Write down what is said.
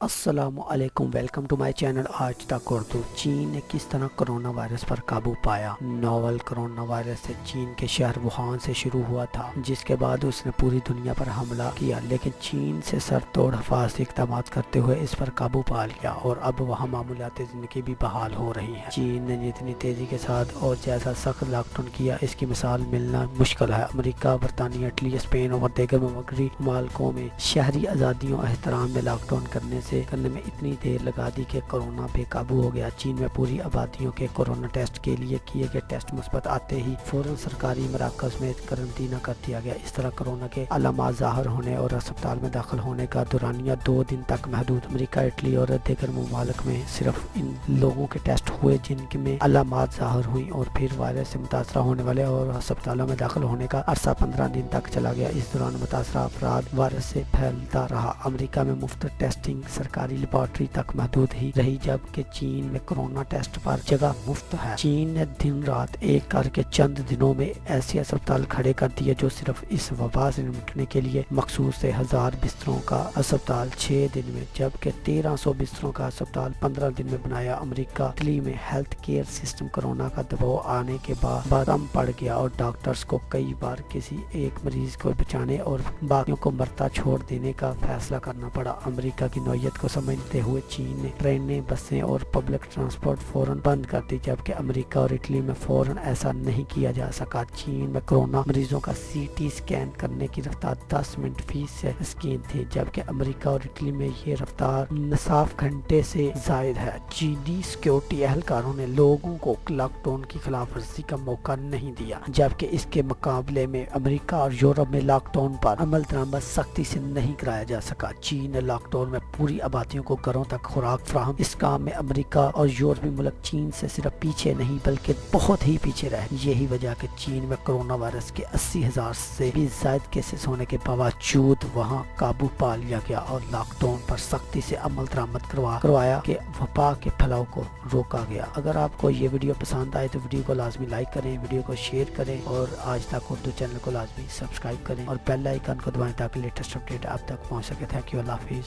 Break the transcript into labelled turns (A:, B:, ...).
A: السلام علیکم، welcome to my channel آج تک اردو۔ چین نے کس طرح کرونا وائرس پر قابو پایا؟ نوول کرونا وائرس سے چین کے شہر ووہان سے شروع ہوا تھا، جس کے بعد اس نے پوری دنیا پر حملہ کیا، لیکن چین سے سر توڑ حفاظتی اقدامات کرتے ہوئے اس پر قابو پا لیا اور اب وہاں معمولات زندگی بھی بحال ہو رہی ہیں۔ چین نے جتنی تیزی کے ساتھ اور جیسا سخت لاک ڈاؤن کیا، اس کی مثال ملنا مشکل ہے۔ امریکہ، برطانیہ، اٹلی، اسپین اور دیگر ممالکوں میں شہری آزادیوں احترام میں لاک ڈاؤن کرنے میں اتنی دیر لگا دی کہ کورونا بے قابو ہو گیا۔ چین میں پوری آبادیوں کے کورونا ٹیسٹ کے لیے کیے گئے ٹیسٹ مثبت آتے ہی فوراً سرکاری مراکز میں قرنطینہ کر دیا گیا۔ اس طرح کورونا کے علامات ظاہر ہونے اور اسپتال میں داخل ہونے کا دورانیہ 2 دن تک محدود۔ امریکہ، اٹلی اور دیگر ممالک میں صرف ان لوگوں کے ٹیسٹ ہوئے جن میں علامات ظاہر ہوئیں، اور پھر وائرس سے متاثرہ ہونے والے اور اسپتالوں میں داخل ہونے کا عرصہ 15 دن تک چلا گیا۔ اس دوران متاثرہ افراد وائرس سے پھیلتا رہا۔ امریکہ میں مفت ٹیسٹنگ سرکاری لیبارٹری تک محدود ہی رہی، جبکہ چین میں کورونا ٹیسٹ پر جگہ مفت ہے۔ چین نے دن رات ایک کر کے چند دنوں میں ایسے اسپتال کھڑے کر دیے جو صرف اس وبا سے نمٹنے کے لیے مخصوص تھے۔ 1000 بستروں کا اسپتال 6 دن میں، جبکہ 1300 بستروں کا اسپتال 15 دن میں بنایا۔ امریکہ، اٹلی میں ہیلتھ کیئر سسٹم کورونا کا دباؤ آنے کے بعد کم پڑ گیا اور ڈاکٹرز کو کئی بار کسی ایک مریض کو بچانے اور باقیوں کو مرتا چھوڑ دینے کا فیصلہ کرنا پڑا۔ امریکہ کی نوعیت کو سمجھتے ہوئے چین نے ٹرینیں، بسیں اور پبلک ٹرانسپورٹ فوراً بند کر دی، جبکہ امریکہ اور اٹلی میں فوراً ایسا نہیں کیا جا سکا۔ چین میں کورونا مریضوں کا سی ٹی اسکین کرنے کی رفتار 10 منٹ فی سیکنڈ تھی، جبکہ امریکہ اور اٹلی میں یہ رفتار 9 گھنٹے سے زائد ہے۔ چینی سیکورٹی اہلکاروں نے لوگوں کو لاک ڈاؤن کی خلاف ورزی کا موقع نہیں دیا، جبکہ اس کے مقابلے میں امریکہ اور یورپ میں لاک ڈاؤن پر عمل درآمد سختی سے نہیں کرایا جا سکا۔ چین نے لاک ڈاؤن میں پوری آبادیوں کو گھروں تک خوراک فراہم۔ اس کام میں امریکہ اور یورپی ملک چین سے صرف پیچھے نہیں بلکہ بہت ہی پیچھے رہے۔ یہی وجہ کہ چین میں کورونا وائرس کے 80,000 سے بھی زائد کیسز ہونے کے باوجود وہاں قابو پا لیا گیا اور لاک ڈاؤن پر سختی سے عمل درآمد کروایا کہ وبا کے پھیلاؤ کو روکا گیا۔ اگر آپ کو یہ ویڈیو پسند آئے تو ویڈیو کو لازمی لائک کریں، ویڈیو کو شیئر کریں اور آج تک اردو چینل کو لازمی سبسکرائب کریں اور بیل آئیکن کو دبائیں تاکہ لیٹسٹ اپڈیٹ آپ تک پہنچ سکے۔ تھینک یو، اللہ حافظ۔